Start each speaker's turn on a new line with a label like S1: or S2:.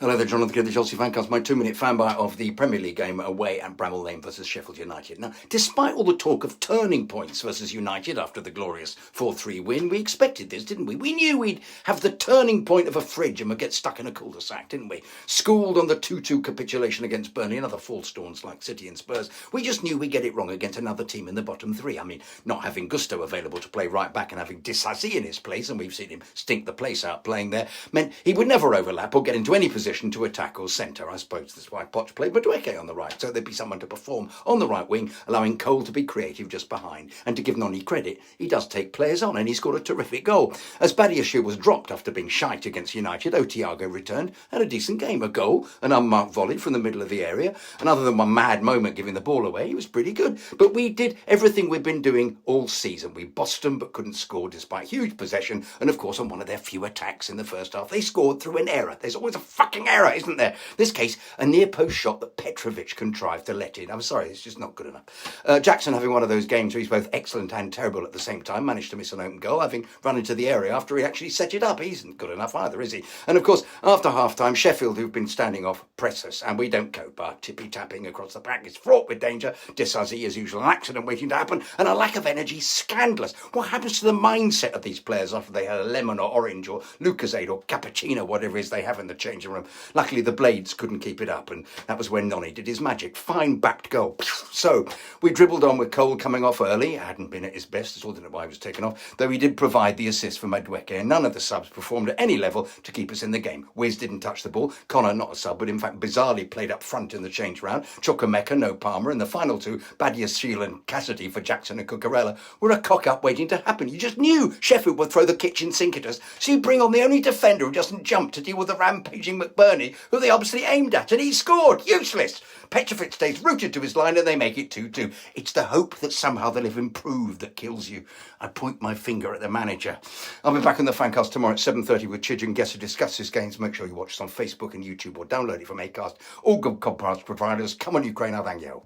S1: Hello there, Jonathan Kidd, the Chelsea Fancast. My 2-minute fan bite of the Premier League game away at Bramall Lane versus Sheffield United. Now, despite all the talk of turning points versus United after the glorious 4-3 win, we expected this, didn't we? We knew we'd have the turning point of a fridge and we'd get stuck in a cul-de-sac, didn't we? Schooled on the 2-2 capitulation against Burnley and other false dawns like City and Spurs, we just knew we'd get it wrong against another team in the bottom three. I mean, not having Gusto available to play right back and having Disasi in his place, and we've seen him stink the place out playing there, meant he would never overlap or get into any position to attack or centre. I suppose that's why Poch played Madueke on the right, so there'd be someone to perform on the right wing, allowing Cole to be creative just behind. And to give Noni credit, he does take players on, and he scored a terrific goal. As Badiashile was dropped after being shite against United, Otiago returned, had a decent game, a goal, an unmarked volley from the middle of the area, and other than one mad moment giving the ball away, he was pretty good. But we did everything we've been doing all season. We bossed them but couldn't score despite huge possession, and of course on one of their few attacks in the first half, they scored through an error. There's always a fucking error, isn't there? This case, a near post shot that Petrovic contrived to let in. I'm sorry, it's just not good enough. Jackson having one of those games where he's both excellent and terrible at the same time, managed to miss an open goal, having run into the area after he actually set it up. He isn't good enough either, is he? And of course, after half-time, Sheffield, who've been standing off, press us, and we don't cope by tippy-tapping across the pack. It's fraught with danger, Disasi as usual, an accident waiting to happen, and a lack of energy scandalous. What happens to the mindset of these players after they had a lemon or orange or Lucozade or cappuccino, whatever it is they have in the changing room? Luckily, the Blades couldn't keep it up, and that was when Noni did his magic. Fine backed goal. So we dribbled on with Cole coming off early. Hadn't been at his best, it's all didn't know why he was taken off, though he did provide the assist for Madueke, and none of the subs performed at any level to keep us in the game. Wiz didn't touch the ball. Connor, not a sub, but in fact bizarrely played up front in the change round. Chukwuemeka, no Palmer, and the final two, Badiashile and Cassidy for Jackson and Cucurella, were a cock-up waiting to happen. You just knew Sheffield would throw the kitchen sink at us, so you bring on the only defender who doesn't jump to deal with the rampaging McBurney, who they obviously aimed at, and he scored. Useless. Petrovic stays rooted to his line and they make it 2-2. It's the hope that somehow they'll have improved that kills you. I point my finger at the manager. I'll be back on the Fancast tomorrow at 7:30 with Chidge and Guest to discuss this game. Make sure you watch us on Facebook and YouTube or download it from Acast. All good podcast providers. Come on, Ukraine, I thank you.